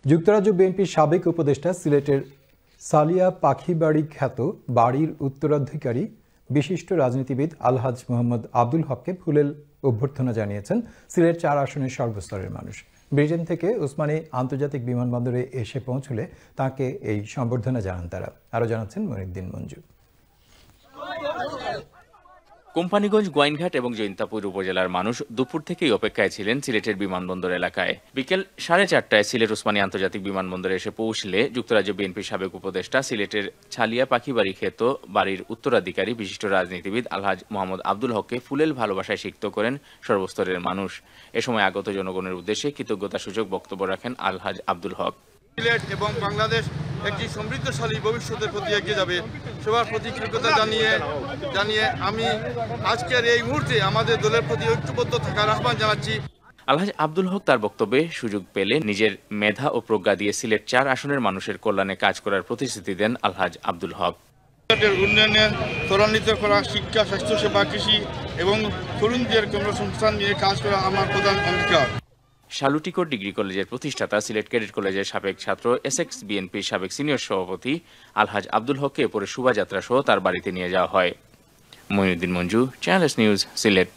যুক্তরাজ্য বিএনপির সাবেক উপদেষ্টা সিলেটের সালিয়া পাখিবাড়ি খ্যাত বাড়ির উত্তরাধিকারী বিশিষ্ট রাজনীতিবিদ আলহাজ মোহাম্মদ আব্দুল হককে ফুলেল অভ্যর্থনা জানিয়েছেন সিলেট ৪ আসনের সর্বস্তরের মানুষ। ব্রিটেন থেকে ওসমানী আন্তর্জাতিক বিমানবন্দরে এসে পৌঁছলে তাকে এই সম্বর্ধনা জানান তারা। আরও জানাচ্ছেন মনিউদ্দিন মঞ্জু। কোম্পানিগঞ্জ, গোয়াইনঘাট এবং জৈন্তাপুর উপজেলার মানুষ দুপুর থেকেই অপেক্ষায় ছিলেন সিলেটের বিমানবন্দর এলাকায়। বিকেল 4:30টায় সিলেট ওসমানী আন্তর্জাতিক বিমানবন্দরে এসে পৌঁছলে যুক্তরাজ্য বিএনপির সাবেক উপদেষ্টা সিলেটের ছালিয়া পাখিবাড়ি খ্যাত বাড়ির উত্তরাধিকারী বিশিষ্ট রাজনীতিবিদ আলহাজ মোহাম্মদ আব্দুল হককে ফুলেল ভালোবাসায় সিক্ত করেন সর্বস্তরের মানুষ। এ সময় আগত জনগণের উদ্দেশ্যে কৃতজ্ঞতাসূচক বক্তব্য রাখেন আলহাজ আব্দুল হক। সিলেট এবং বাংলাদেশ একটি সমৃদ্ধশালী ভবিষ্যতের প্রতি এগিয়ে যাবে, সবার প্রতি কৃতজ্ঞতা জানিয়ে আমি আজকের এই মুহূর্তে আমাদের দলের প্রতি ঐক্যবদ্ধ থাকার আহ্বান জানাচ্ছি। আলহাজ আব্দুল হক তার বক্তব্যে সুযোগ পেলে নিজের মেধা ও প্রজ্ঞা দিয়ে সিলেট ৪ আসনের মানুষের কল্যাণে কাজ করার প্রতিশ্রুতি দেন আলহাজ আব্দুল হক। সিলেটের উন্নয়নে ত্বরান্বিত করা শিক্ষা, স্বাস্থ্যসেবা, কৃষি এবং তরুণদের কর্মসংস্থান নিয়ে কাজ করা আমার প্রধান অঙ্গীকার। শালুটিকোট ডিগ্রি কলেজের প্রতিষ্ঠাতা সিলেট ক্যাডেট কলেজের সাবেক ছাত্র এসএক্স বিএনপির সাবেক সিনিয়র সভাপতি আলহাজ আব্দুল হককে এরপরে শোভাযাত্রা সহ তার বাড়িতে নিয়ে যাওয়া হয়। Moinuddin Manju, channel news, Sylhet.